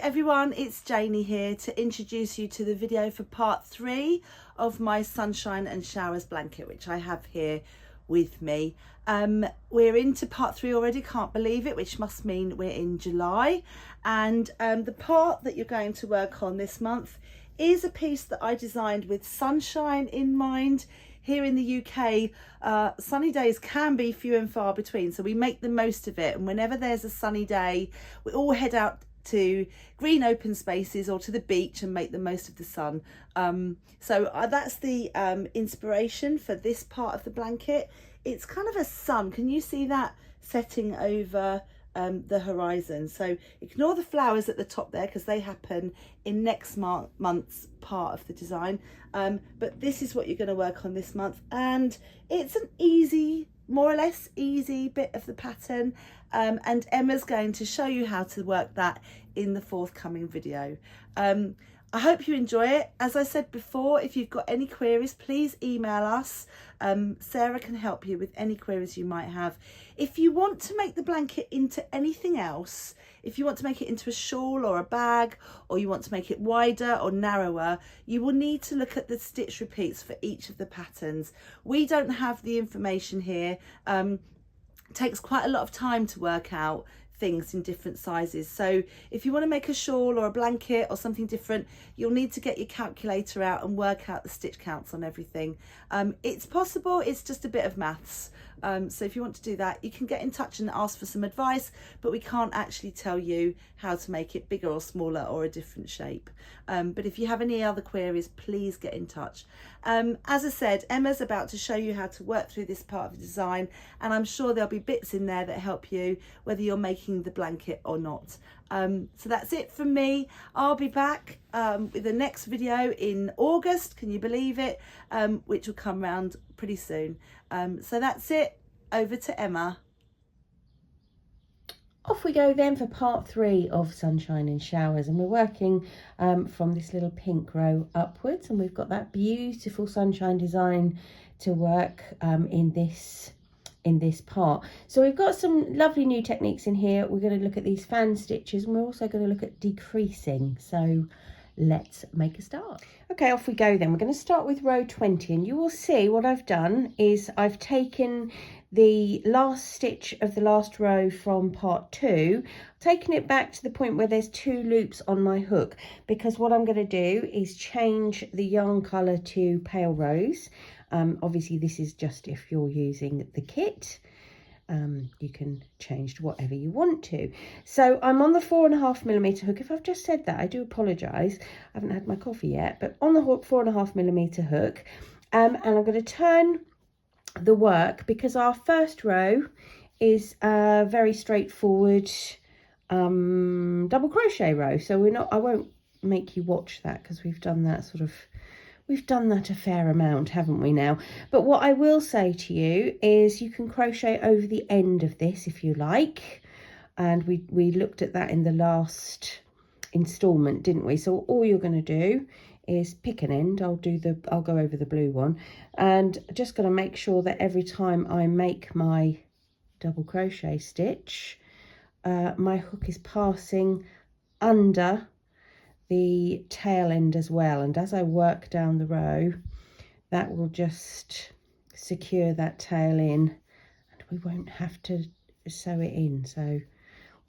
everyone, it's Janie here to introduce you to the video for part 3 of my sunshine and showers blanket, which I have here with me. We're into part 3 already, can't believe it, which must mean we're in July. And the part that you're going to work on this month is a piece that I designed with sunshine in mind. Here in the UK, sunny days can be few and far between, so we make the most of it. And whenever there's a sunny day, we all head out to green open spaces or to the beach and make the most of the sun. So that's the inspiration for this part of the blanket. It's kind of a sun. Can you see that setting over the horizon? So ignore the flowers at the top there because they happen in next month's part of the design. But this is what you're going to work on this month, and it's an easy, more or less easy bit of the pattern, and Emma's going to show you how to work that in the forthcoming video. I hope you enjoy it. As I said before, if you've got any queries, please email us. Sarah can help you with any queries you might have. If you want to make the blanket into anything else, if you want to make it into a shawl or a bag, or you want to make it wider or narrower, you will need to look at the stitch repeats for each of the patterns. We don't have the information here. It takes quite a lot of time to work out things in different sizes. So if you want to make a shawl or a blanket or something different, you'll need to get your calculator out and work out the stitch counts on everything. It's possible, it's just a bit of maths. So if you want to do that, you can get in touch and ask for some advice, but we can't actually tell you how to make it bigger or smaller or a different shape. But if you have any other queries, please get in touch. As I said, Emma's about to show you how to work through this part of the design, and I'm sure there'll be bits in there that help you whether you're making the blanket or not. So that's it from me. I'll be back with the next video in August, can you believe it, which will come round pretty soon. So that's it, over to Emma. Off we go then for part 3 of sunshine and showers, and we're working from this little pink row upwards, and we've got that beautiful sunshine design to work in this part. So we've got some lovely new techniques in here. We're going to look at these fan stitches, and we're also going to look at decreasing. So let's make a start. Okay, off we go then. We're going to start with row 20, and you will see what I've done is I've taken the last stitch of the last row from part 2, taking it back to the point where there's 2 loops on my hook, because what I'm going to do is change the yarn colour to pale rose. Obviously this is just if you're using the kit. You can change to whatever you want to. So I'm on the 4.5mm hook. If I've just said that, I do apologise. I haven't had my coffee yet, but on the 4.5mm hook, and I'm going to turn the work, because our first row is a very straightforward double crochet row. So I won't make you watch that, because we've done that a fair amount, haven't we now? But what I will say to you is you can crochet over the end of this if you like, and we looked at that in the last installment, didn't we? So all you're going to do is pick an end. I'll go over the blue one, and just going to make sure that every time I make my double crochet stitch, my hook is passing under the tail end as well, and as I work down the row, that will just secure that tail in, and we won't have to sew it in. So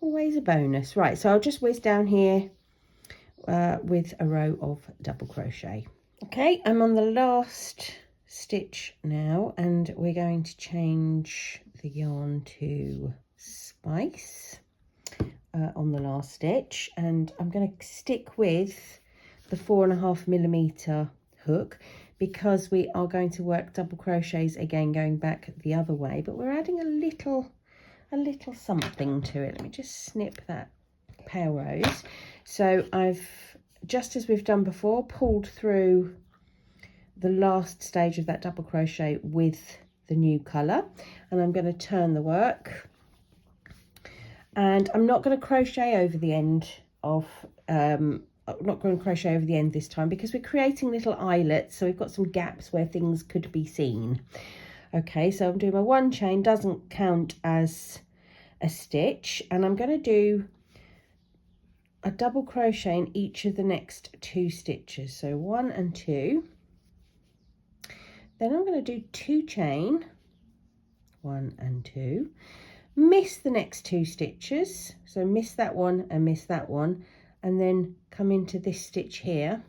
always a bonus. Right, so I'll just whiz down here with a row of double crochet. Okay, I'm on the last stitch now, and we're going to change the yarn to spice on the last stitch, and I'm going to stick with the 4.5mm hook, because we are going to work double crochets again going back the other way, but we're adding a little something to it. Let me just snip that pale rose. So I've, just as we've done before, pulled through the last stage of that double crochet with the new colour, and I'm going to turn the work, and I'm not going to crochet over the end of I'm not going to crochet over the end this time, because we're creating little eyelets, so we've got some gaps where things could be seen. Okay, so I'm doing my 1 chain, doesn't count as a stitch, and I'm going to do a double crochet in each of the next 2 stitches, so 1 and 2. Then I'm going to do 2 chain, 1 and 2, miss the next 2 stitches, so miss that one and miss that one, and then come into this stitch here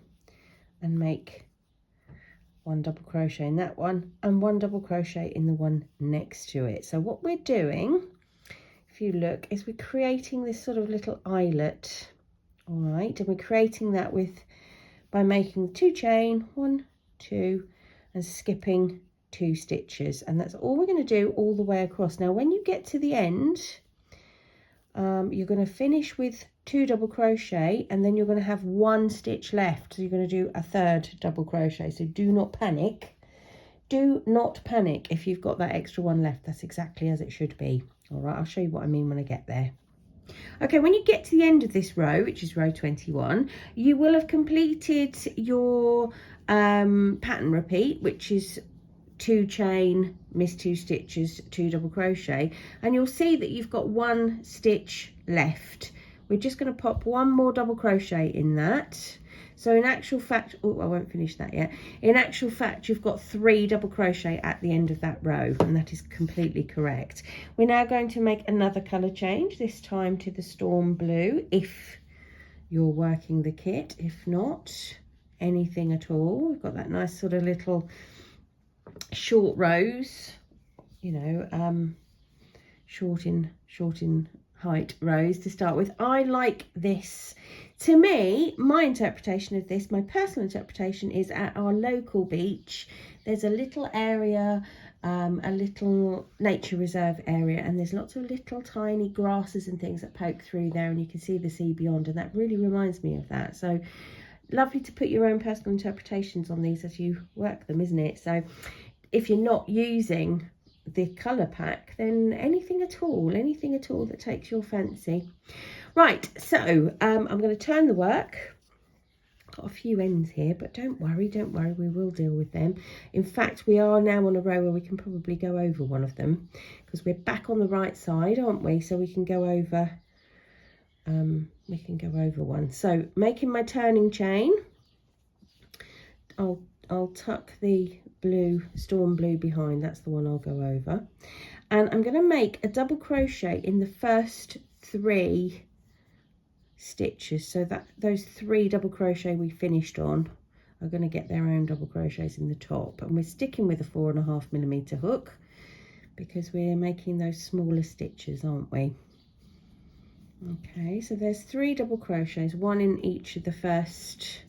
and make 1 double crochet in that one and 1 double crochet in the one next to it. So what we're doing, if you look, is we're creating this sort of little eyelet, all right, and we're creating that by making 2 chain, 1, 2, and skipping 2 stitches, and that's all we're going to do all the way across. Now when you get to the end, you're going to finish with 2 double crochet, and then you're going to have 1 stitch left, so you're going to do a 3rd double crochet. So do not panic, if you've got that extra one left. That's exactly as it should be. All right, I'll show you what I mean when I get there. Okay, when you get to the end of this row, which is row 21, you will have completed your pattern repeat, which is 2 chain, miss 2 stitches, 2 double crochet, and you'll see that you've got 1 stitch left. We're just going to pop 1 more double crochet in that. So in actual fact, oh, I won't finish that yet. In actual fact, you've got 3 double crochet at the end of that row, and that is completely correct. We're now going to make another colour change, this time to the storm blue, if you're working the kit. If not, anything at all. We've got that nice sort of little short rows, you know, short in height rows to start with. I like this. To me, my interpretation of this, my personal interpretation, is at our local beach there's a little area, a little nature reserve area, and there's lots of little tiny grasses and things that poke through there, and you can see the sea beyond, and that really reminds me of that. So lovely to put your own personal interpretations on these as you work them, isn't it? So if you're not using the colour pack, then anything at all that takes your fancy. Right, so I'm going to turn the work. Got a few ends here, but don't worry, we will deal with them. In fact, we are now on a row where we can probably go over one of them, because we're back on the right side, aren't we? So we can go over one. So making my turning chain, I'll tuck the blue, storm blue, behind. That's the one I'll go over, and I'm going to make a double crochet in the first 3 stitches, so that those 3 double crochet we finished on are going to get their own double crochets in the top, and we're sticking with a 4.5mm hook because we're making those smaller stitches, aren't we? Okay, so there's 3 double crochets, 1 in each of the first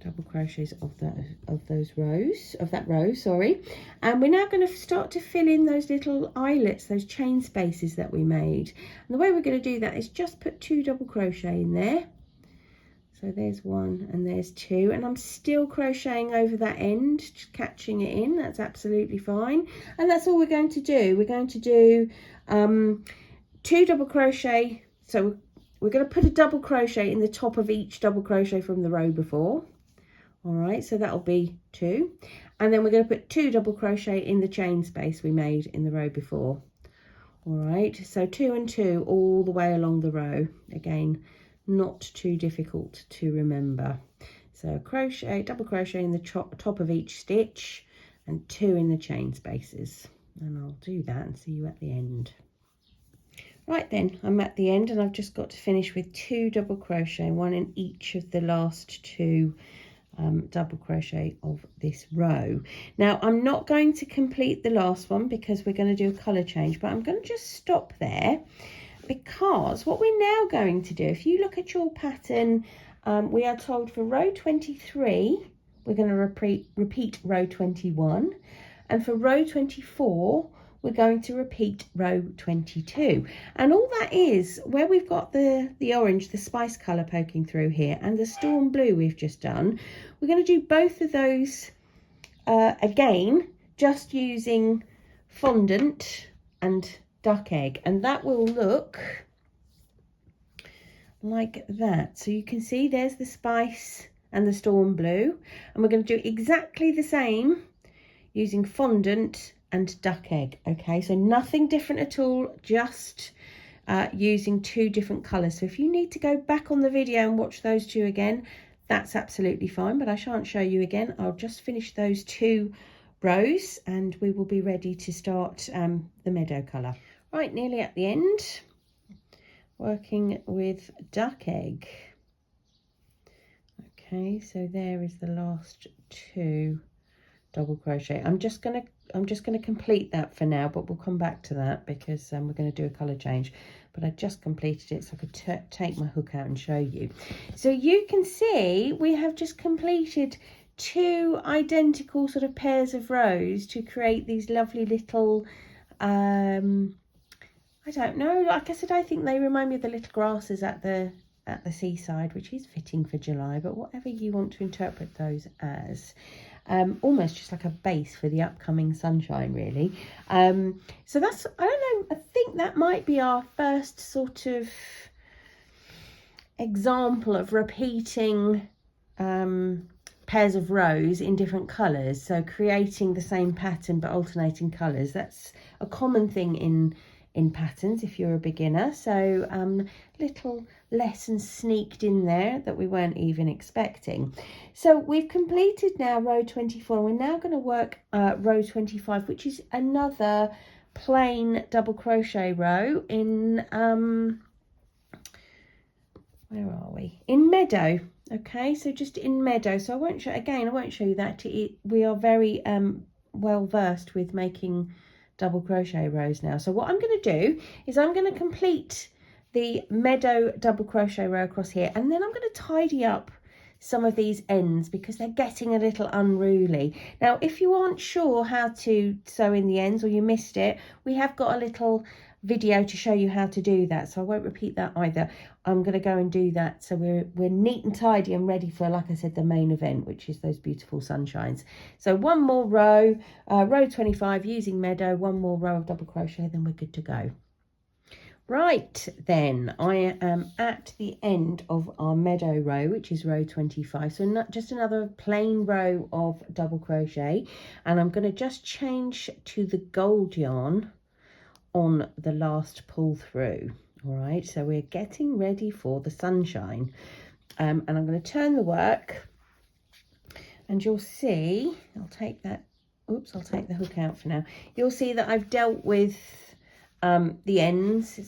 double crochets of that row, sorry. And we're now going to start to fill in those little eyelets, those chain spaces that we made. And the way we're going to do that is just put 2 double crochet in there. So there's 1 and there's 2, and I'm still crocheting over that end, just catching it in. That's absolutely fine, and that's all we're going to do. We're going to do 2 double crochet, so we're going to put a double crochet in the top of each double crochet from the row before. All right, so that'll be 2, and then we're going to put 2 double crochet in the chain space we made in the row before. All right, so 2 and 2 all the way along the row. Again, not too difficult to remember. So crochet, double crochet in the top of each stitch, and 2 in the chain spaces, and I'll do that and see you at the end. Right then, I'm at the end, and I've just got to finish with 2 double crochet, 1 in each of the last 2 double crochet of this row. Now I'm not going to complete the last one because we're going to do a color change, but I'm going to just stop there, because what we're now going to do, if you look at your pattern, we are told for row 23 we're going to repeat row 21, and for row 24 we're going to repeat row 22. And all that is, where we've got the orange, the spice colour poking through here, and the storm blue we've just done, we're going to do both of those again, just using fondant and duck egg, and that will look like that. So you can see there's the spice and the storm blue, and we're going to do exactly the same using fondant and duck egg. Okay, so nothing different at all, just using 2 different colours. So if you need to go back on the video and watch those 2 again, that's absolutely fine, but I shan't show you again. I'll just finish those 2 rows and we will be ready to start the meadow colour. Right, nearly at the end, working with duck egg. Okay, so there is the last 2 double crochet. I'm just gonna complete that for now, but we'll come back to that because we're going to do a colour change. But I just completed it so I could take my hook out and show you. So you can see we have just completed 2 identical sort of pairs of rows to create these lovely little I don't know, like I said, I think they remind me of the little grasses at the seaside, which is fitting for July, but whatever you want to interpret those as. Almost just like a base for the upcoming sunshine, really. So that's, I don't know, I think that might be our first sort of example of repeating pairs of rows in different colours. So creating the same pattern but alternating colours. That's a common thing in patterns if you're a beginner. So little lessons sneaked in there that we weren't even expecting. So we've completed now row 24. We're now going to work row 25, which is another plain double crochet row in where are we? In meadow. Okay, so just in meadow. So I won't show you that. We are very well versed with making double crochet rows now. So what I'm going to do is I'm going to complete the meadow double crochet row across here, and then I'm going to tidy up some of these ends because they're getting a little unruly. Now, if you aren't sure how to sew in the ends or you missed it, we have got a little video to show you how to do that, so I won't repeat that either. I'm going to go and do that so we're neat and tidy and ready for, like I said, the main event, which is those beautiful sunshines. So one more row, row 25 using meadow, one more row of double crochet, then we're good to go. Right, then I am at the end of our meadow row, which is row 25. So not just another plain row of double crochet, and I'm going to just change to the gold yarn on the last pull through. All right, so we're getting ready for the sunshine, and I'm going to turn the work, and you'll see, I'll take the hook out for now. You'll see that I've dealt with the ends.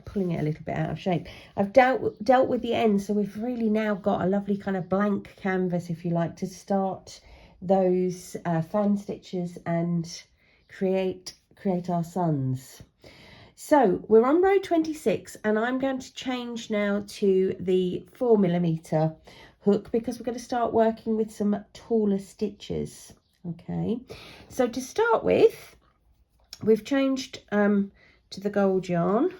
Pulling it a little bit out of shape. I've dealt with the ends, so we've really now got a lovely kind of blank canvas, if you like, to start those fan stitches and create our suns. So we're on row 26, and I'm going to change now to the 4mm hook because we're going to start working with some taller stitches. Okay, so to start with, we've changed to the gold yarn,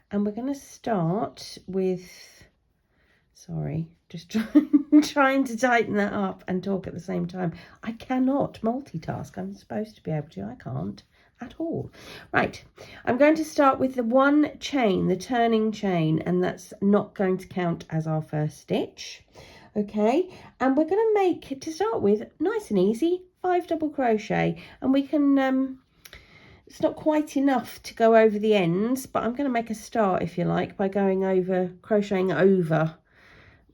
and we're going to start with, sorry, just trying to tighten that up and talk at the same time. I cannot multitask. I'm supposed to be able to. I can't at all. Right, I'm going to start with the one chain, the turning chain, and that's not going to count as our first stitch. Okay, and we're going to make, to start with, nice and easy, 5 double crochet, and we can it's not quite enough to go over the ends, but I'm going to make a start, if you like, by crocheting over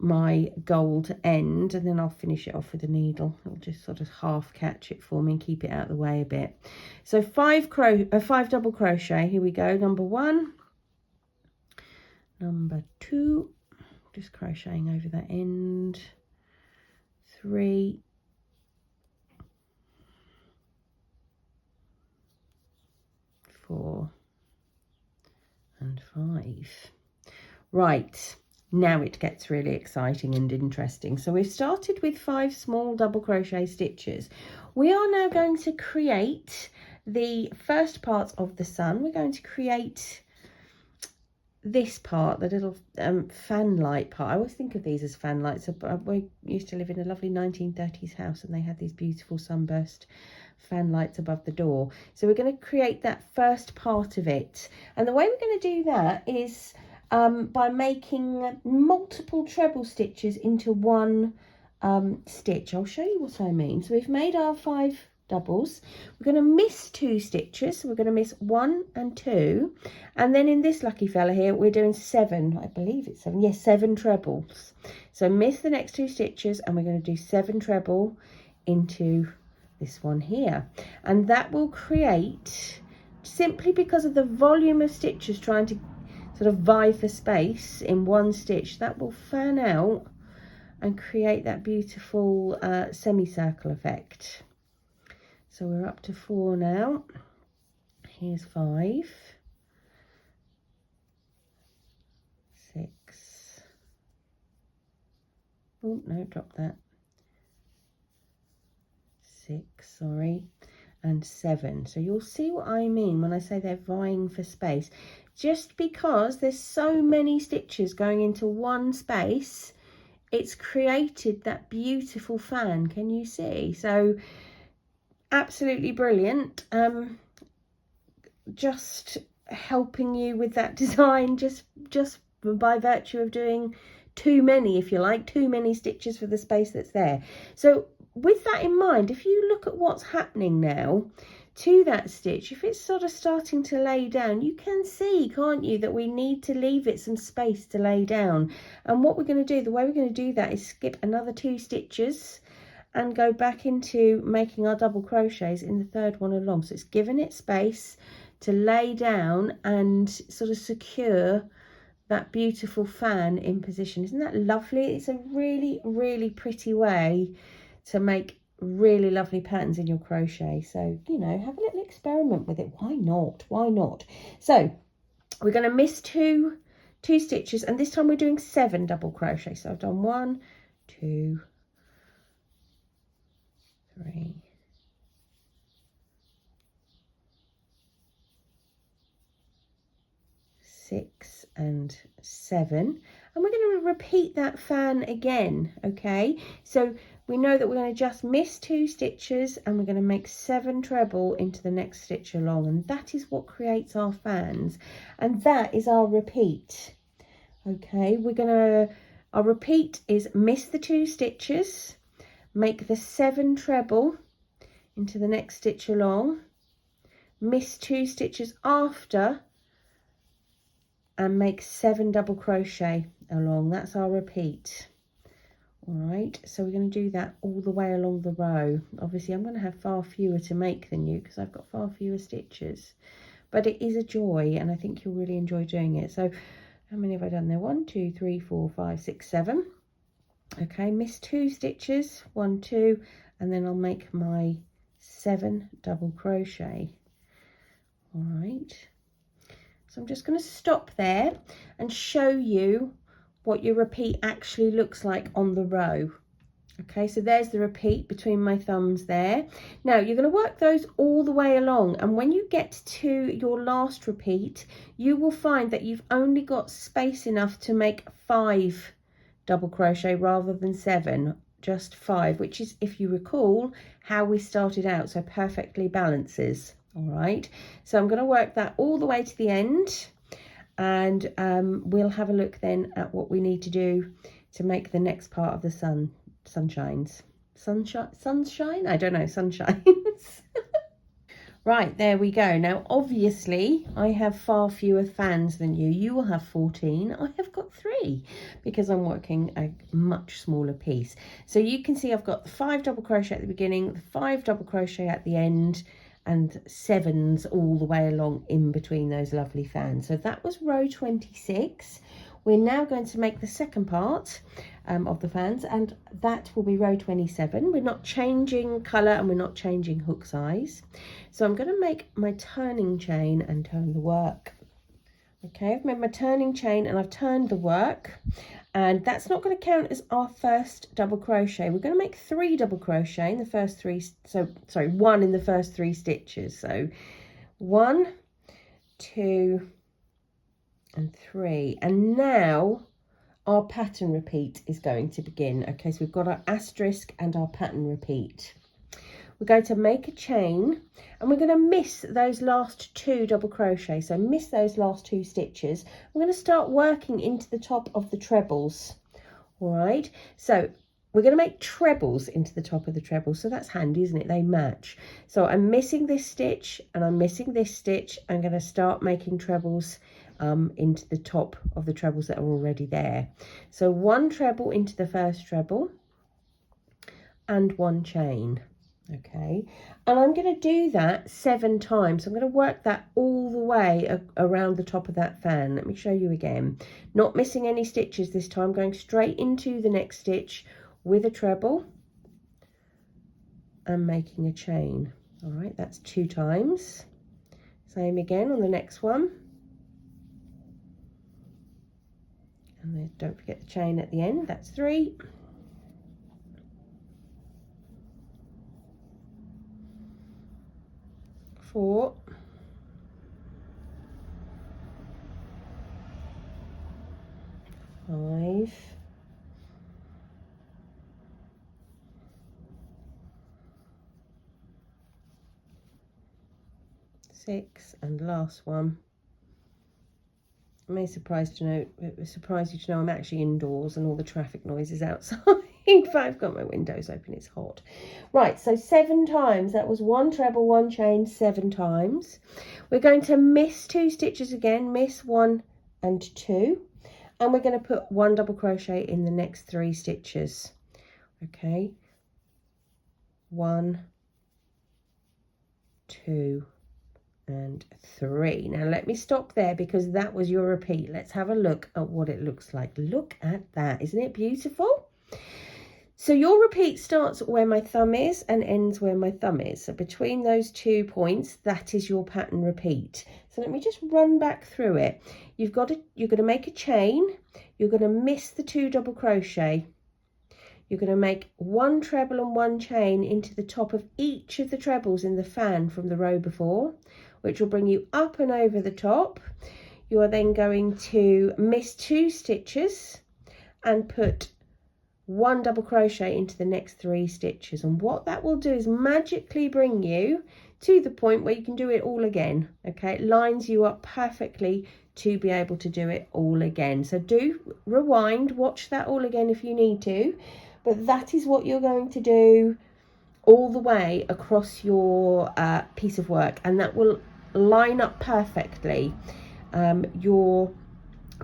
my gold end, and then I'll finish it off with a needle. It'll just sort of half catch it for me and keep it out of the way a bit. So 5 double crochet. Here we go. Number 1, number 2, just crocheting over that end, 3, 4 and 5. Right, now it gets really exciting and interesting. So we've started with 5 small double crochet stitches. We are now going to create the first part of the sun. We're going to create this part, the little fan light part. I always think of these as fan lights. We used to live in a lovely 1930s house, and they had these beautiful sunburst fan lights above the door. So we're going to create that first part of it, and the way we're going to do that is by making multiple treble stitches into one stitch. I'll show you what I mean. So we've made our 5 doubles. We're going to miss 2 stitches, so we're going to miss 1 and 2, and then in this lucky fella here we're doing 7, I believe it's 7, yes, 7 trebles. So miss the next 2 stitches and we're going to do 7 treble into this one here, and that will create, simply because of the volume of stitches trying to sort of vie for space in one stitch, that will fan out and create that beautiful semicircle effect. So we're up to 4 now. Here's 5, 6, oh no, drop that, 6, sorry, and 7. So you'll see what I mean when I say they're vying for space. Just because there's so many stitches going into one space, it's created that beautiful fan. Can you see? So absolutely brilliant. Just helping you with that design, just by virtue of doing too many, if you like, too many stitches for the space that's there. So with that in mind, if you look at what's happening now to that stitch, if it's sort of starting to lay down, you can see, can't you, that we need to leave it some space to lay down. And what we're going to do, the way we're going to do that is skip another 2 stitches and go back into making our double crochets in the 3rd one along. So it's giving it space to lay down and sort of secure that beautiful fan in position. Isn't that lovely? It's a really, really pretty way to make really lovely patterns in your crochet. So, you know, have a little experiment with it. Why not? Why not? So we're going to miss two stitches, and this time we're doing 7 double crochet. So I've done 1, 2, 3, 6 and 7, and we're going to repeat that fan again. Okay, so we know that we're going to just miss 2 stitches and we're going to make 7 treble into the next stitch along, and that is what creates our fans, and that is our repeat. Okay, our repeat is miss the 2 stitches, make the 7 treble into the next stitch along, miss 2 stitches after, and make 7 double crochet along. That's our repeat. All right, so we're going to do that all the way along the row. Obviously I'm going to have far fewer to make than you because I've got far fewer stitches, but it is a joy and I think you'll really enjoy doing it. So how many have I done there? 1, 2, 3, 4, 5, 6, 7. Okay, miss 2 stitches, 1, 2, and then I'll make my 7 double crochet. All right, so I'm just going to stop there and show you what your repeat actually looks like on the row. Okay, so there's the repeat between my thumbs there. Now you're going to work those all the way along, and when you get to your last repeat, you will find that you've only got space enough to make 5 double crochet rather than 7, just 5, which is, if you recall, how we started out, so perfectly balances. All right, so I'm going to work that all the way to the end, and we'll have a look then at what we need to do to make the next part of the sunshine, I don't know, sunshines. Right, there we go. Now obviously I have far fewer fans than you. You will have 14. I have got 3 because I'm working a much smaller piece. So you can see I've got 5 double crochet at the beginning, 5 double crochet at the end, and 7s all the way along in between those lovely fans. So that was row 26. We're now going to make the second part of the fans, and that will be row 27. We're not changing colour and we're not changing hook size. So I'm going to make my turning chain and turn the work. Okay, I've made my turning chain and I've turned the work, and that's not going to count as our first double crochet. We're going to make 3 double crochet in the first 3, sorry, 1 in the first 3 stitches. So 1, 2 and 3, and now our pattern repeat is going to begin. Okay, so we've got our asterisk and our pattern repeat. We're going to make a chain and we're going to miss those last 2 double crochet. So miss those last 2 stitches. I'm going to start working into the top of the trebles. All right, so we're going to make trebles into the top of the treble, so that's handy, isn't it? They match. So I'm missing this stitch and I'm missing this stitch. I'm going to start making trebles into the top of the trebles that are already there. So 1 treble into the first treble and 1 chain. Okay, and I'm going to do that 7 times. I'm going to work that all the way around the top of that fan. Let me show you again. Not missing any stitches this time, going straight into the next stitch with a treble and making a chain. All right, that's 2 times. Same again on the next one. And then don't forget the chain at the end, that's 3. 4, 5, 6, and last one. I'm surprised you to know I'm actually indoors and all the traffic noise is outside. But I've got my windows open, it's hot. Right, so 7 times. That was 1 treble, 1 chain, 7 times. We're going to miss 2 stitches again, miss 1 and 2. And we're going to put 1 double crochet in the next 3 stitches. Okay, 1, 2, and 3. Now let me stop there because that was your repeat. Let's have a look at what it looks like. Look at that, isn't it beautiful? So your repeat starts where my thumb is and ends where my thumb is. So between those 2 points, that is your pattern repeat. So let me just run back through it. You're going to make a chain. You're going to miss the 2 double crochet. You're going to make 1 treble and 1 chain into the top of each of the trebles in the fan from the row before, which will bring you up and over the top. You are then going to miss 2 stitches and put 1 double crochet into the next 3 stitches, and what that will do is magically bring you to the point where you can do it all again. Okay, it lines you up perfectly to be able to do it all again. So do rewind, watch that all again if you need to, but that is what you're going to do all the way across your piece of work, and that will line up perfectly. Your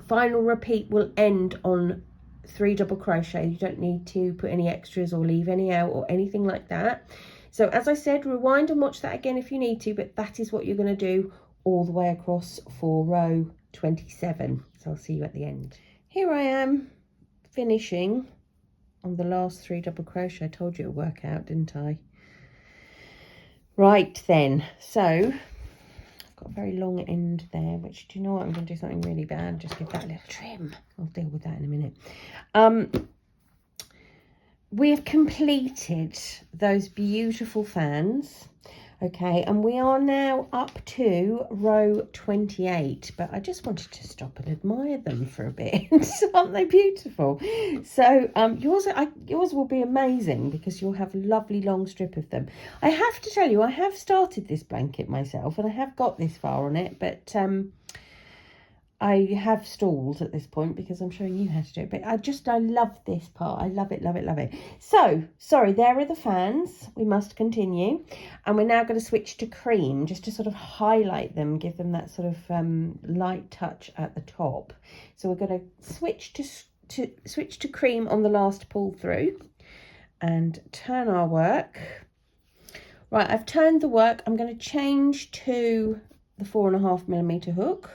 final repeat will end on 3 double crochet. You don't need to put any extras or leave any out or anything like that. So as I said, rewind and watch that again if you need to, but that is what you're going to do all the way across for row 27. So I'll see you at the end. Here I am finishing on the last 3 double crochet. I told you it would work out, didn't I? Right then, so got a very long end there, which, do you know what, I'm going to do something really bad, just give that a little trim. I'll deal with that in a minute. We have completed those beautiful fans, okay, and we are now up to row 28, but I just wanted to stop and admire them for a bit. Aren't they beautiful? So yours will be amazing because you'll have a lovely long strip of them. I have to tell you, I have started this blanket myself and I have got this far on it, but I have stalled at this point because I'm showing you how to do it. But I love this part. I love it, love it, love it. So, sorry, there are the fans. We must continue. And we're now going to switch to cream just to sort of highlight them, give them that sort of light touch at the top. So we're going to switch to cream on the last pull through and turn our work. Right, I've turned the work. I'm going to change to the 4.5mm hook.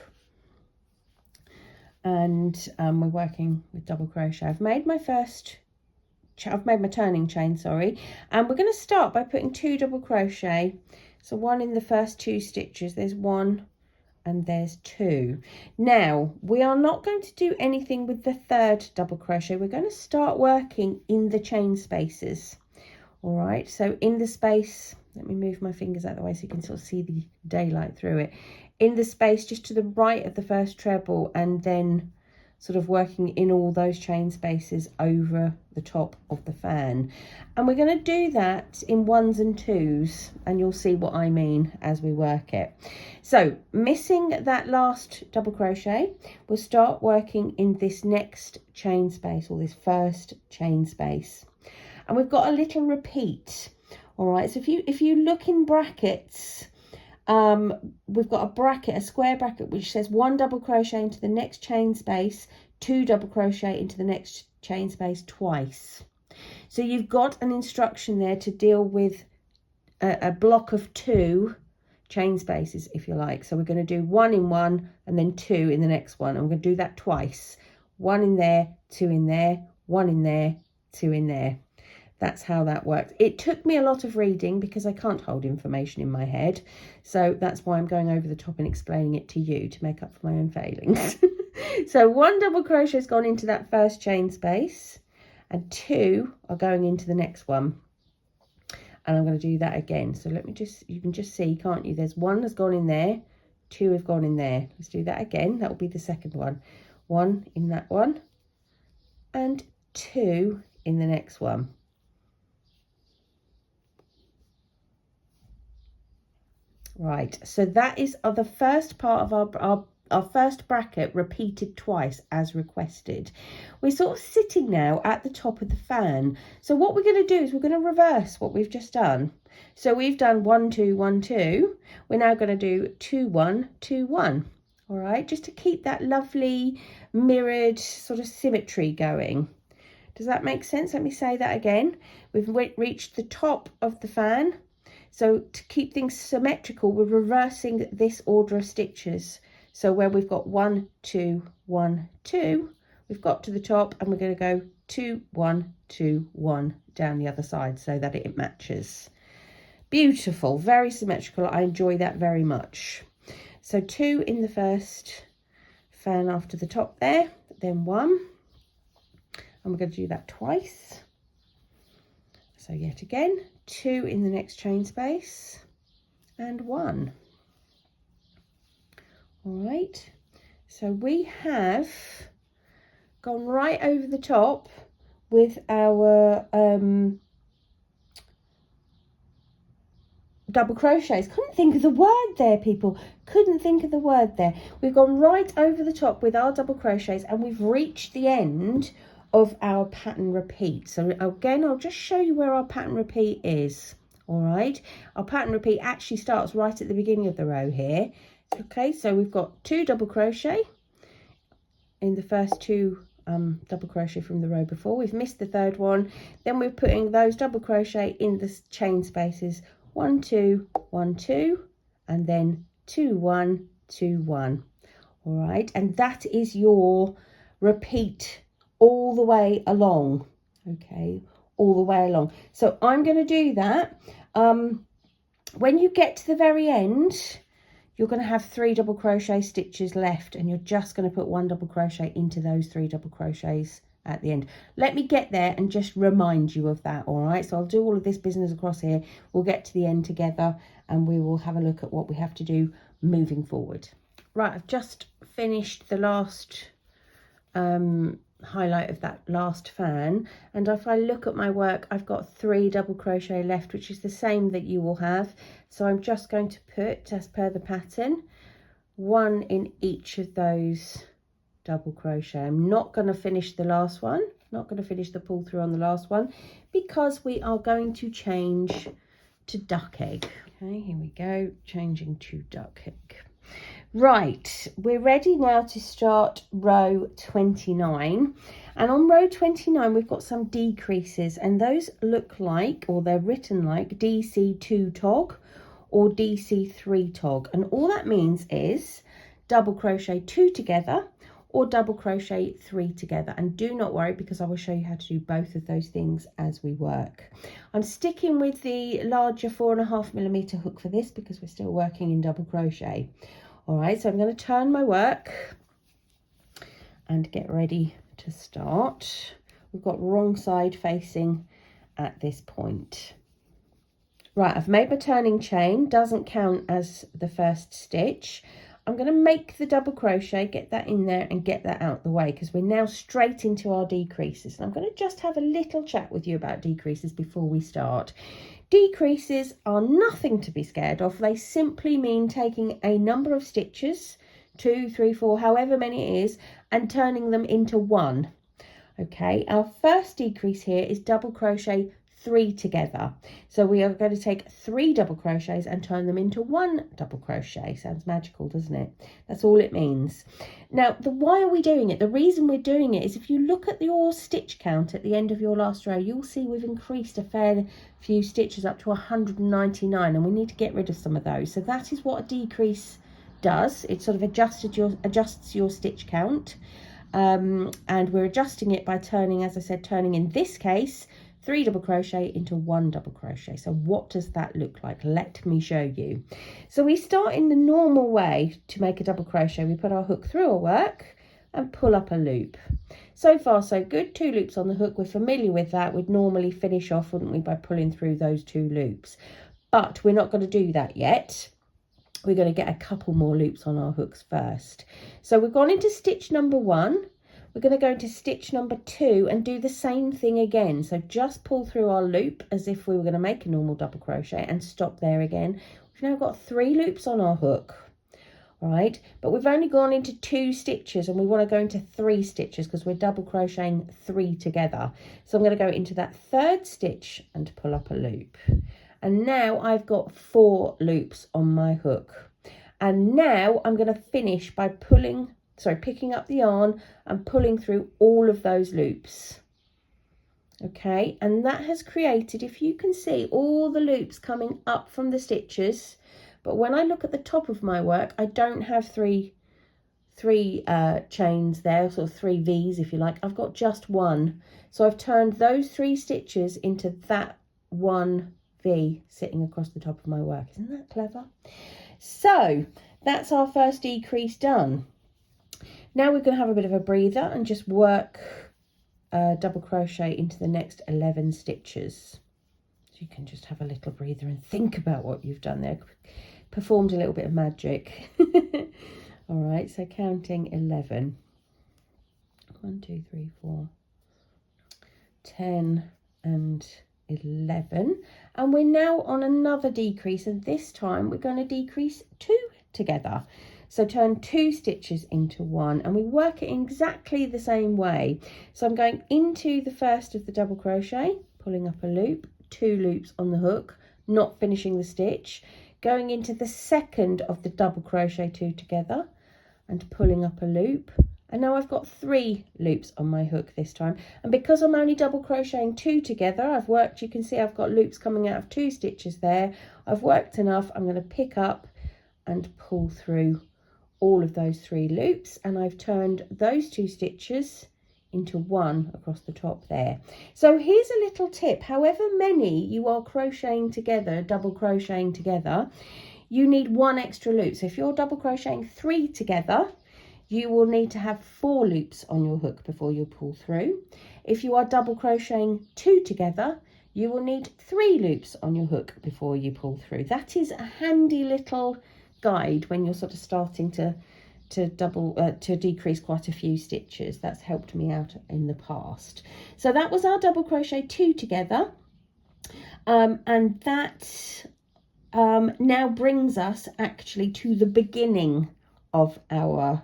And we're working with double crochet. I've made my turning chain, sorry, and we're going to start by putting 2 double crochet. So 1 in the first 2 stitches, there's 1 and there's 2. Now we are not going to do anything with the 3rd double crochet. We're going to start working in the chain spaces. All right, so in the space, let me move my fingers out of the way so you can sort of see the daylight through it. In the space just to the right of the first treble, and then sort of working in all those chain spaces over the top of the fan. And we're going to do that in 1s and 2s, and you'll see what I mean as we work it. So missing that last double crochet, we'll start working in this next chain space, or this first chain space. and we've got a little repeat. All right, so if you look in brackets, we've got a bracket, a square bracket, which says 1 double crochet into the next chain space, 2 double crochet into the next chain space twice. So you've got an instruction there to deal with a block of 2 chain spaces, if you like. So we're going to do 1 in one and then 2 in the next one. And we're going to do that twice. 1 in there, 2 in there, 1 in there, 2 in there. That's how that works. It took me a lot of reading because I can't hold information in my head. So that's why I'm going over the top and explaining it to you to make up for my own failings. So 1 double crochet has gone into that first chain space and 2 are going into the next one. And I'm going to do that again. So let me just, you can just see, can't you? There's 1 has gone in there, 2 have gone in there. Let's do that again. That will be the second one. 1 in that one and 2 in the next one. Right, so that is the first part of our first bracket repeated twice as requested. We're sort of sitting now at the top of the fan. So what we're going to do is we're going to reverse what we've just done. So we've done 1 2 1 2. We're now going to do 2 1 2 1. All right, just to keep that lovely mirrored sort of symmetry going. Does that make sense? Let me say that again. We've reached the top of the fan. So to keep things symmetrical, we're reversing this order of stitches. So where we've got 1 2 1 2, we've got to the top and we're going to go 2 1 2 1 down the other side so that it matches. Beautiful, very symmetrical. I enjoy that very much. So 2 in the first fan after the top there, then 1, and we're going to do that twice. So yet again, 2 in the next chain space and 1. All right, so we have gone right over the top with our double crochets. Couldn't think of the word there, people. Couldn't think of the word there. We've gone right over the top with our double crochets and we've reached the end of our pattern repeat. So again, I'll just show you where our pattern repeat is. All right, our pattern repeat actually starts right at the beginning of the row here. Okay, so we've got 2 double crochet in the first 2 double crochet from the row before. We've missed the third one. Then we're putting those double crochet in the chain spaces 1 2 1 2 and then 2 1 2 1. All right, and that is your repeat all the way along. Okay, all the way along. So I'm going to do that. When you get to the very end, you're going to have 3 double crochet stitches left and you're just going to put 1 double crochet into those 3 double crochets at the end. Let me get there and just remind you of that. All right, so I'll do all of this business across here. We'll get to the end together and we will have a look at what we have to do moving forward. Right, I've just finished the last highlight of that last fan, and if I look at my work, I've got 3 double crochet left, which is the same that you will have. So I'm just going to put, as per the pattern, 1 in each of those double crochet. I'm not going to finish the last one, not going to finish the pull through on the last one, because we are going to change to duck egg. Okay, here we go, changing to duck egg. Right, we're ready now to start row 29, and on row 29 we've got some decreases, and those look like, or they're written like, DC2 tog or DC3 tog, and all that means is double crochet 2 together or double crochet 3 together. And do not worry, because I will show you how to do both of those things as we work. I'm sticking with the larger 4.5mm hook for this because we're still working in double crochet. All right, so I'm going to turn my work and get ready to start. We've got wrong side facing at this point. Right, I've made my turning chain, doesn't count as the first stitch. I'm going to make the double crochet, get that in there and get that out the way, because we're now straight into our decreases. And I'm going to just have a little chat with you about decreases before we start. Decreases are nothing to be scared of. They simply mean taking a number of stitches, 2, 3, 4, however many it is, and turning them into 1. Okay, our first decrease here is double crochet 3 together. So we are going to take 3 double crochets and turn them into 1 double crochet. Sounds magical, doesn't it? That's all it means. Now, why are we doing it? The reason we're doing it is if you look at your stitch count at the end of your last row, you'll see we've increased a fair few stitches up to 199, and we need to get rid of some of those. So that is what a decrease does. It sort of adjusts your stitch count. And we're adjusting it by turning, as I said, turning in this case 3 double crochet into 1 double crochet. So what does that look like? Let me show you. So we start in the normal way to make a double crochet. We put our hook through our work and pull up a loop. So far so good. 2 loops on the hook. We're familiar with that. We'd normally finish off, wouldn't we, by pulling through those 2 loops, but we're not going to do that yet. We're going to get a couple more loops on our hooks first. So we've gone into stitch number 1. We're going to go into stitch number 2 and do the same thing again. So just pull through our loop as if we were going to make a normal double crochet and stop there again. We've now got 3 loops on our hook. All right, but we've only gone into 2 stitches and we want to go into 3 stitches because we're double crocheting 3 together. So I'm going to go into that 3rd stitch and pull up a loop. And now I've got 4 loops on my hook. And now I'm going to finish by picking up the yarn and pulling through all of those loops. Okay, and that has created, if you can see, all the loops coming up from the stitches. But when I look at the top of my work, I don't have three chains there, sort of 3 V's if you like. I've got just 1. So I've turned those 3 stitches into that 1 V sitting across the top of my work. Isn't that clever? So that's our first decrease done. Now we're going to have a bit of a breather and just work double crochet into the next 11 stitches. So you can just have a little breather and think about what you've done there. Performed a little bit of magic. All right, so counting 11. 1, 2, 3, 4, 10 and 11. And we're now on another decrease, and this time we're going to decrease 2 together. So turn 2 stitches into 1, and we work it exactly the same way. So I'm going into the first of the double crochet, pulling up a loop, 2 loops on the hook, not finishing the stitch, going into the second of the double crochet 2 together and pulling up a loop. And now I've got 3 loops on my hook this time. And because I'm only double crocheting 2 together, I've worked, you can see I've got loops coming out of 2 stitches there. I've worked enough. I'm going to pick up and pull through all of those 3 loops, and I've turned those 2 stitches into 1 across the top there. So here's a little tip. However many you are crocheting together, double crocheting together, you need 1 extra loop. So if you're double crocheting 3 together, you will need to have 4 loops on your hook before you pull through. If you are double crocheting 2 together, you will need 3 loops on your hook before you pull through. That is a handy little guide when you're sort of starting to decrease quite a few stitches. That's helped me out in the past. So that was our double crochet 2 together, and that now brings us actually to the beginning of our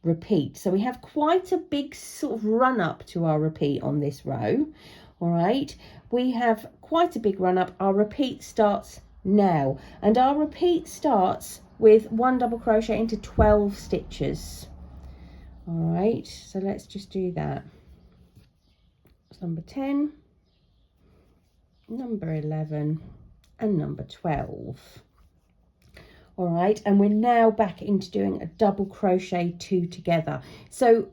repeat. So we have quite a big sort of run up to our repeat on this row. All right, we have quite a big run up. Our repeat starts now, and our repeat starts with 1 double crochet into 12 stitches. All right, so let's just do that. It's number 10, number 11 and number 12. All right, and we're now back into doing a double crochet 2 together. So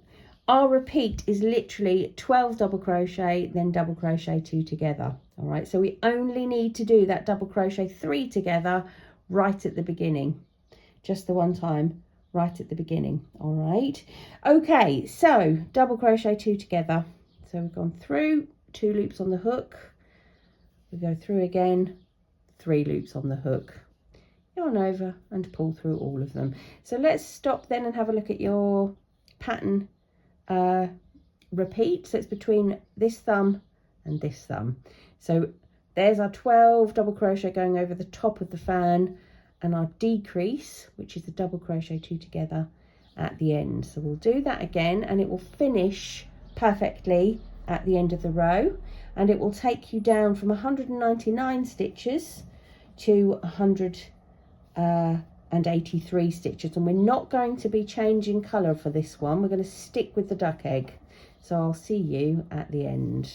our repeat is literally 12 double crochet, then double crochet 2 together. All right, so we only need to do that double crochet 3 together right at the beginning, just the one time right at the beginning. All right, okay, so double crochet 2 together. So we've gone through, 2 loops on the hook, we go through again, 3 loops on the hook, yarn over and pull through all of them. So let's stop then and have a look at your pattern repeat. So it's between this thumb and this thumb. So there's our 12 double crochet going over the top of the fan, and our decrease, which is the double crochet 2 together at the end. So we'll do that again, and it will finish perfectly at the end of the row. and it will take you down from 199 stitches to 183 stitches. And we're not going to be changing colour for this one. We're going to stick with the duck egg. So I'll see you at the end.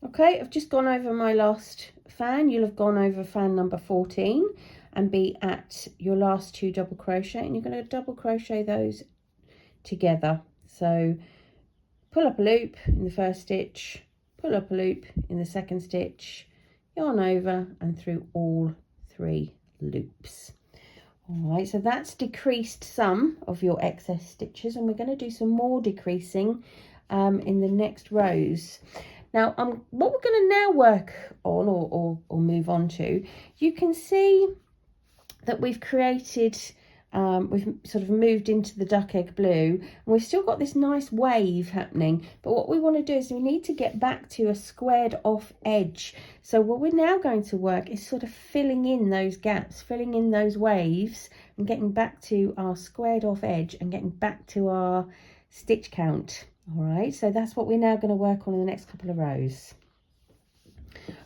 Okay, I've just gone over my last fan. You'll have gone over fan number 14 and be at your last 2 double crochet, and you're going to double crochet those together. So pull up a loop in the first stitch, pull up a loop in the second stitch, yarn over and through all 3 loops. All right, so that's decreased some of your excess stitches, and we're going to do some more decreasing in the next rows. Now, what we're going to now work on or move on to, you can see that we've created, we've sort of moved into the duck egg blue, and we've still got this nice wave happening. But what we want to do is we need to get back to a squared off edge. So what we're now going to work is sort of filling in those gaps, filling in those waves, and getting back to our squared off edge and getting back to our stitch count. All right, so that's what we're now going to work on in the next couple of rows.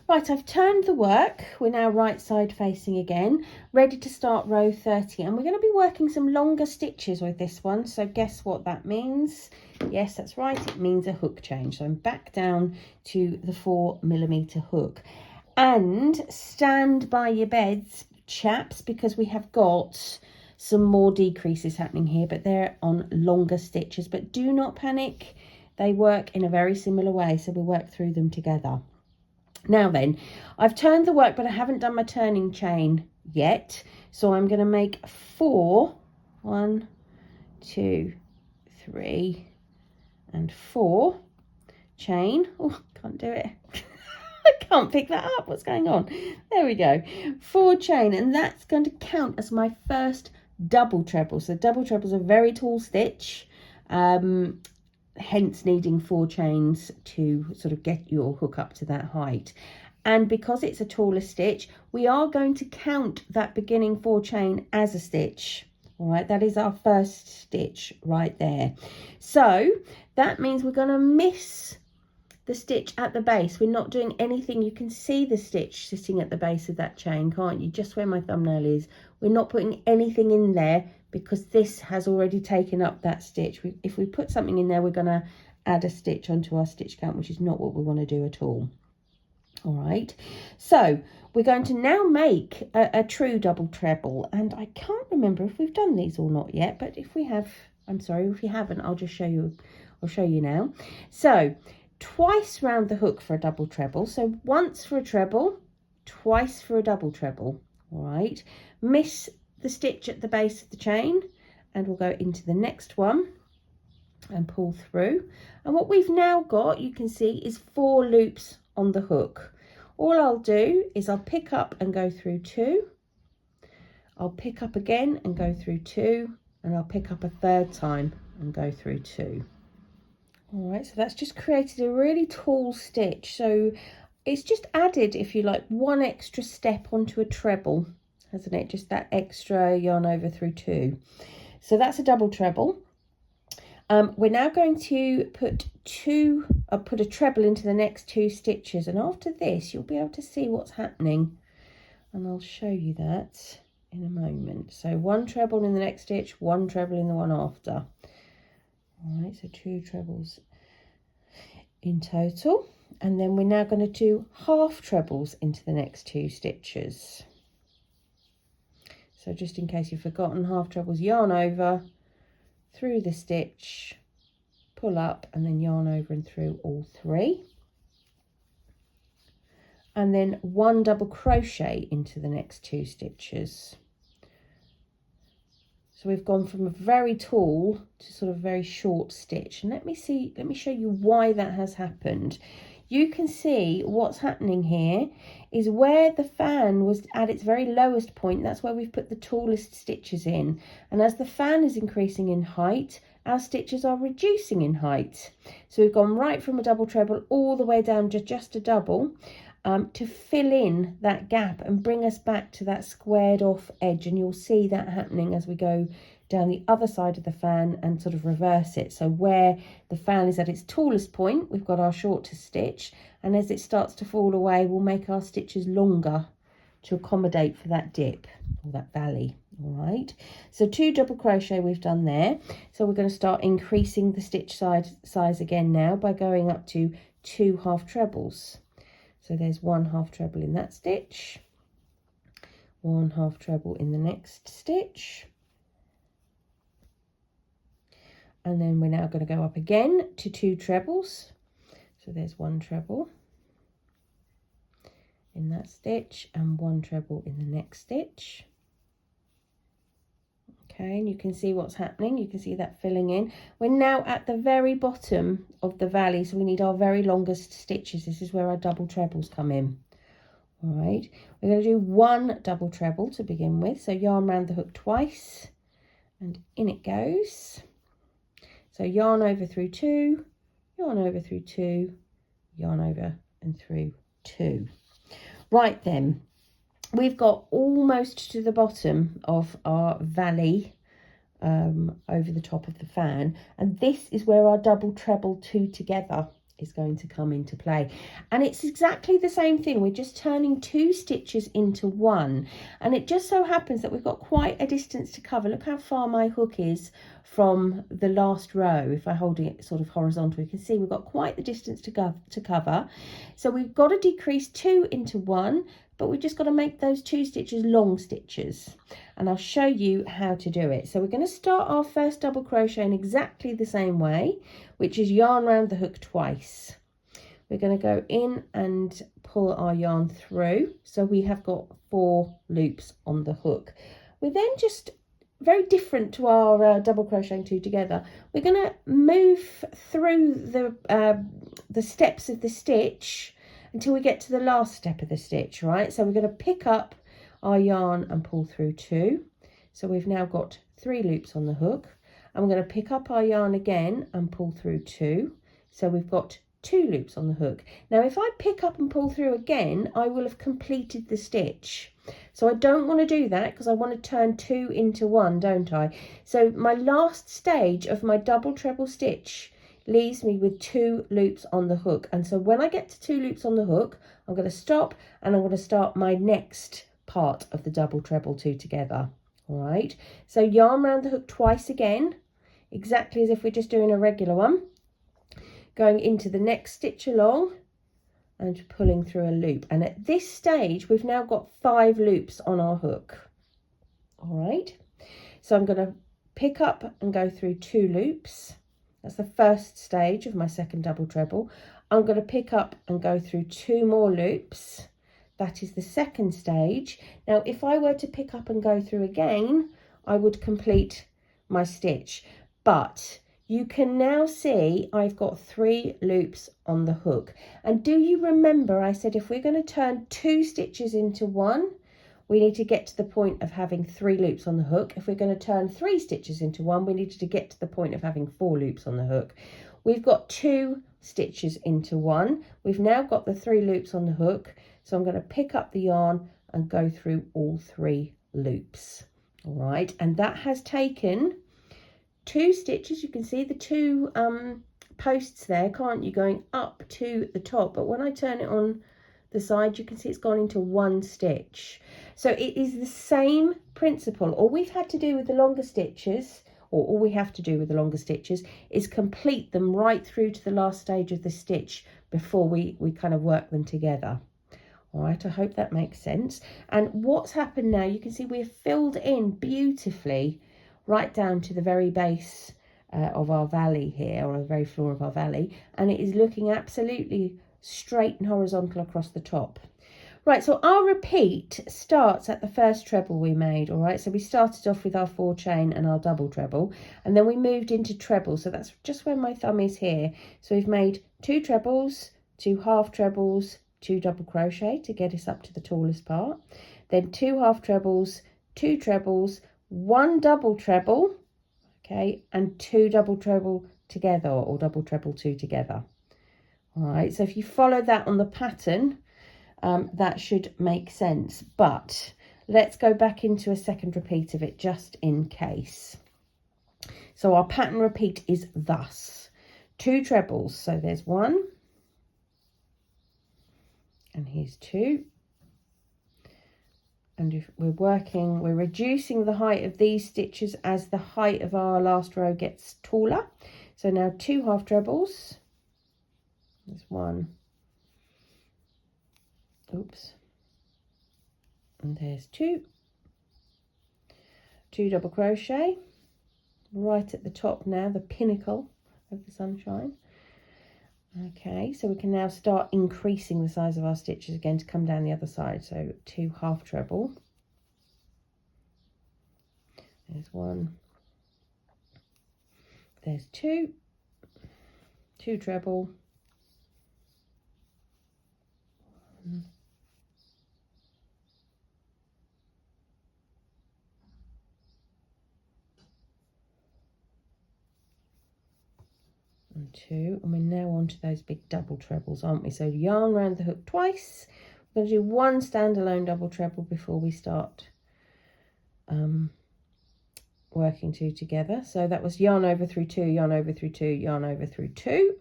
Right, I've turned the work. We're now right side facing again, ready to start row 30. And we're going to be working some longer stitches with this one. So guess what that means? Yes, that's right. It means a hook change. So I'm back down to the 4mm hook. And stand by your beds, chaps, because we have got some more decreases happening here, but they're on longer stitches. But do not panic. They work in a very similar way. So we'll work through them together. Now then, I've turned the work, but I haven't done my turning chain yet. So I'm going to make 4, 1, 2, 3, and 4 chain. Oh, can't do it. I can't pick that up. What's going on? There we go. 4 chain, and that's going to count as my first double treble. So double treble is a very tall stitch. Hence needing 4 chains to sort of get your hook up to that height. And because it's a taller stitch, we are going to count that beginning 4 chain as a stitch. All right, that is our first stitch right there. So that means we're going to miss the stitch at the base. We're not doing anything. You can see the stitch sitting at the base of that chain, can't you? Just where my thumbnail is. We're not putting anything in there because this has already taken up that stitch. If we put something in there, we're going to add a stitch onto our stitch count, which is not what we want to do at all. All right, so we're going to now make a true double treble, and I can't remember if we've done these or not yet, but if we have, I'm sorry, if you haven't, I'll just show you. I'll show you now. So twice round the hook for a double treble. So once for a treble, twice for a double treble. All right, miss the stitch at the base of the chain, and we'll go into the next one and pull through. And what we've now got, you can see, is 4 loops on the hook. All I'll do is I'll pick up and go through 2. I'll pick up again and go through 2, and I'll pick up a third time and go through 2. All right, so that's just created a really tall stitch. So it's just added, if you like, 1 extra step onto a treble, hasn't it? Just that extra yarn over through 2. So that's a double treble. We're now going to put a treble into the next 2 stitches, and after this you'll be able to see what's happening, and I'll show you that in a moment. So 1 treble in the next stitch, 1 treble in the one after. All right, so 2 trebles in total, and then we're now going to do half trebles into the next 2 stitches. So just in case you've forgotten, half trebles, yarn over through the stitch, pull up, and then yarn over and through all 3, and then 1 double crochet into the next 2 stitches. So we've gone from a very tall to sort of very short stitch, and let me show you why that has happened. You can see what's happening here is where the fan was at its very lowest point, that's where we've put the tallest stitches in. And as the fan is increasing in height, our stitches are reducing in height. So we've gone right from a double treble all the way down to just a double to fill in that gap and bring us back to that squared off edge. And you'll see that happening as we go down the other side of the fan and sort of reverse it. So where the fan is at its tallest point, we've got our shortest stitch, and as it starts to fall away, we'll make our stitches longer to accommodate for that dip or that valley. All right, so 2 double crochet we've done there. So we're going to start increasing the stitch size again now by going up to 2 half trebles. So there's 1 half treble in that stitch, 1 half treble in the next stitch, and then we're now going to go up again to 2 trebles. So there's 1 treble in that stitch and 1 treble in the next stitch. Okay, and you can see what's happening. You can see that filling in. We're now at the very bottom of the valley, so we need our very longest stitches. This is where our double trebles come in. All right, we're going to do 1 double treble to begin with. So yarn round the hook twice and in it goes. So yarn over through 2, yarn over through 2, yarn over and through 2. Right then, we've got almost to the bottom of our valley over the top of the fan, and this is where our double treble 2 together is going to come into play. And it's exactly the same thing. We're just turning 2 stitches into 1, and it just so happens that we've got quite a distance to cover. Look how far my hook is from the last row. If I hold it sort of horizontal, you can see we've got quite the distance to cover. So we've got to decrease 2 into 1, but we've just got to make those 2 stitches long stitches, and I'll show you how to do it. So we're going to start our first double crochet in exactly the same way, which is yarn round the hook twice. We're going to go in and pull our yarn through, so we have got 4 loops on the hook. We're then just very different to our double crocheting 2 together. We're going to move through the steps of the stitch until we get to the last step of the stitch, right? So we're going to pick up our yarn and pull through 2. So we've now got 3 loops on the hook, and we're going to pick up our yarn again and pull through 2. So we've got 2 loops on the hook. Now, if I pick up and pull through again, I will have completed the stitch. So I don't want to do that because I want to turn 2 into 1, don't I? So my last stage of my double treble stitch leaves me with 2 loops on the hook, and so when I get to 2 loops on the hook, I'm going to stop and I'm going to start my next part of the double treble 2 together. All right, so yarn round the hook twice again, exactly as if we're just doing a regular one, going into the next stitch along and pulling through a loop. And at this stage we've now got 5 loops on our hook. All right, so I'm going to pick up and go through 2 loops. That's the first stage of my second double treble. I'm going to pick up and go through 2 more loops. That is the second stage. Now, if I were to pick up and go through again, I would complete my stitch. But you can now see I've got 3 loops on the hook. And do you remember I said if we're going to turn 2 stitches into 1, we need to get to the point of having 3 loops on the hook. If we're going to turn 3 stitches into 1, we needed to get to the point of having 4 loops on the hook. We've got 2 stitches into 1. We've now got the 3 loops on the hook. So I'm going to pick up the yarn and go through all 3 loops. All right, and that has taken 2 stitches. You can see the 2 posts there, can't you, going up to the top. But when I turn it on the side, you can see it's gone into 1 stitch. So it is the same principle. All we've had to do with the longer stitches, or all we have to do with the longer stitches, is complete them right through to the last stage of the stitch before we kind of work them together. All right, I hope that makes sense. And what's happened now, you can see we've filled in beautifully right down to the very base of our valley here, or the very floor of our valley, and it is looking absolutely straight and horizontal across the top. Right, so our repeat starts at the first treble we made. All right, so we started off with our 4 chain and our double treble, and then we moved into treble. So that's just where my thumb is here. So we've made 2 trebles, 2 half trebles, 2 double crochet to get us up to the tallest part, then 2 half trebles, 2 trebles, 1 double treble, okay, and 2 double treble together, or double treble 2 together. All right, so if you follow that on the pattern, that should make sense. But let's go back into a second repeat of it just in case. So our pattern repeat is thus: 2 trebles. So there's 1, and here's 2. And if we're reducing the height of these stitches as the height of our last row gets taller. So now 2 half trebles. There's 1. Oops. And there's 2. 2 double crochet right at the top now, the pinnacle of the sunshine. Okay, so we can now start increasing the size of our stitches again to come down the other side. So 2 half treble. There's 1. There's 2. 2 treble. 1. And 2, and we're now on to those big double trebles, aren't we? So yarn around the hook twice. We're going to do 1 standalone double treble before we start working 2 together. So that was yarn over through 2, yarn over through 2, yarn over through 2.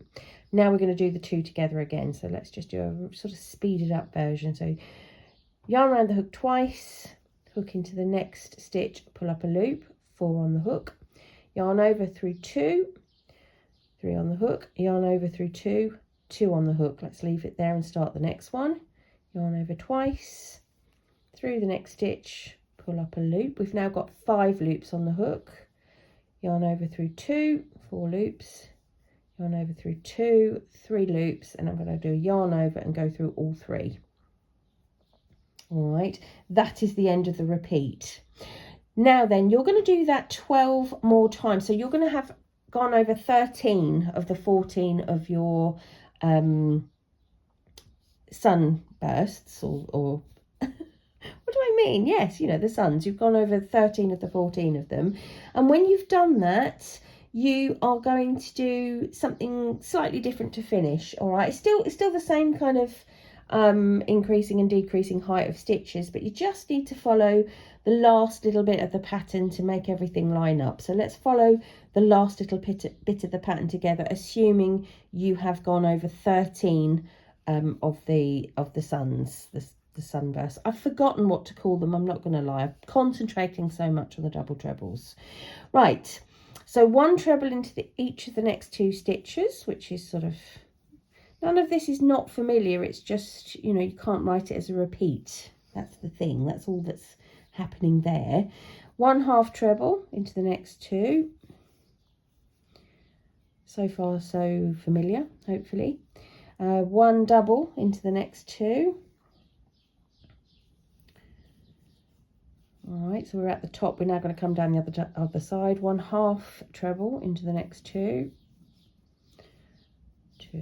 Now we're going to do the 2 together again. So let's just do a sort of speeded up version. So yarn around the hook twice, hook into the next stitch, pull up a loop, 4 on the hook, yarn over through 2, 3 on the hook, yarn over through 2, 2 on the hook. Let's leave it there and start the next one. Yarn over twice, through the next stitch, pull up a loop. We've now got 5 loops on the hook. Yarn over through 2, 4 loops, yarn over through 2, 3 loops, and I'm going to do a yarn over and go through all 3. All right, that is the end of the repeat. Now then, you're going to do that 12 more times. So you're going to have gone over 13 of the 14 of your sunbursts, or what do I mean? Yes, you know, the suns. You've gone over 13 of the 14 of them. And when you've done that, you are going to do something slightly different to finish. All right, it's still the same kind of increasing and decreasing height of stitches, but you just need to follow the last little bit of the pattern to make everything line up. So let's follow the last little bit of the pattern together, assuming you have gone over 13 of the suns, the sunbursts. I've forgotten what to call them, I'm not going to lie. I'm concentrating so much on the double trebles. Right, so 1 treble into each of the next 2 stitches, which is sort of, none of this is not familiar. It's just, you know, you can't write it as a repeat. That's the thing. That's all that's happening there. 1 half treble into the next 2. So far, so familiar, hopefully. 1 double into the next 2. All right, so we're at the top. We're now going to come down the other side. 1 half treble into the next 2. 2.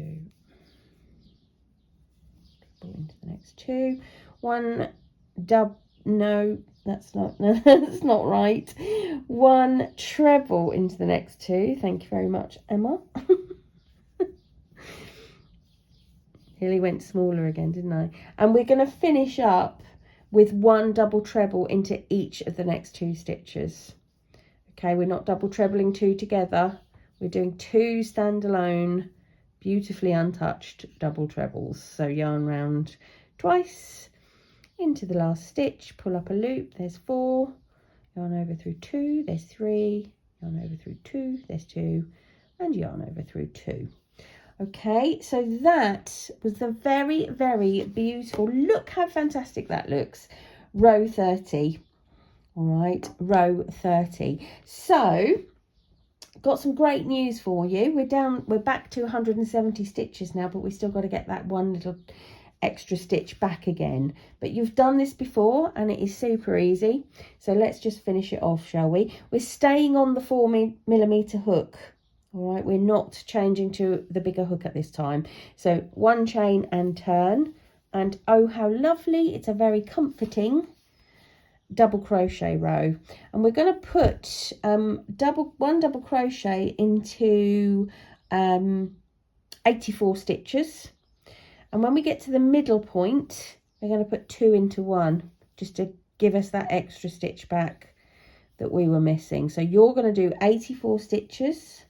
Into the next 2. 1 double, no, that's not that's not right. 1 treble into the next 2. Thank you very much, Emma. Nearly went smaller again, didn't I? And we're going to finish up with 1 double treble into each of the next 2 stitches. Okay, we're not double trebling 2 together. We're doing 2 standalone, beautifully untouched double trebles. So yarn round twice into the last stitch, pull up a loop, there's 4, yarn over through 2, there's 3, yarn over through 2, there's 2, and yarn over through 2. Okay, so that was the very, very beautiful, look how fantastic that looks, row 30. All right, row 30. So got some great news for you. We're back to 170 stitches now, but we still got to get that one little extra stitch back again. But you've done this before and it is super easy. So let's just finish it off, shall we? We're staying on the 4mm hook. All right, we're not changing to the bigger hook at this time. So 1 chain and turn, and oh how lovely, it's a very comforting double crochet row. And we're going to put 1 double crochet into 84 stitches, and when we get to the middle point we're going to put 2 into 1 just to give us that extra stitch back that we were missing. So you're going to do 84 stitches.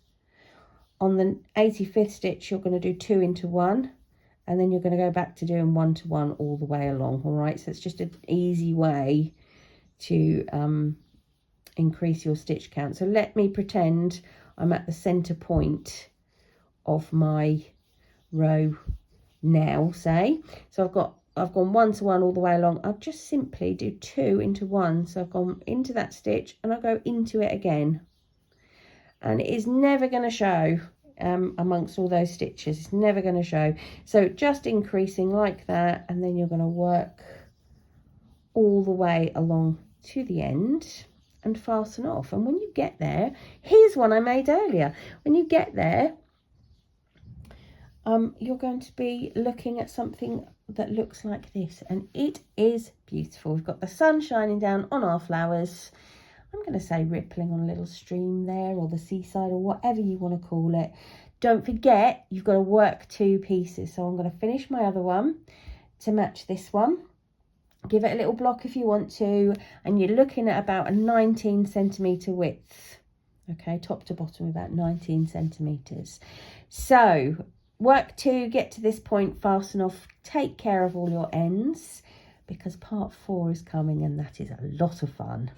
On the 85th stitch, you're going to do 2 into 1, and then you're going to go back to doing 1 to 1 all the way along. All right, so it's just an easy way to increase your stitch count. So let me pretend I'm at the center point of my row now, say. So I've gone 1 to 1 all the way along. I'll just simply do 2 into 1. So I've gone into that stitch and I'll go into it again. And it is never going to show amongst all those stitches. It's never going to show. So just increasing like that, and then you're going to work all the way along to the end and fasten off. And when you get there, here's one I made earlier. When you get there, you're going to be looking at something that looks like this, and it is beautiful. We've got the sun shining down on our flowers. I'm going to say rippling on a little stream there, or the seaside, or whatever you want to call it. Don't forget, you've got to work 2 pieces. So I'm going to finish my other one to match this one. Give it a little block if you want to, and you're looking at about a 19 centimetre width. Okay, top to bottom, about 19 centimetres. So work 2, get to this point, fasten off, take care of all your ends, because part 4 is coming, and that is a lot of fun.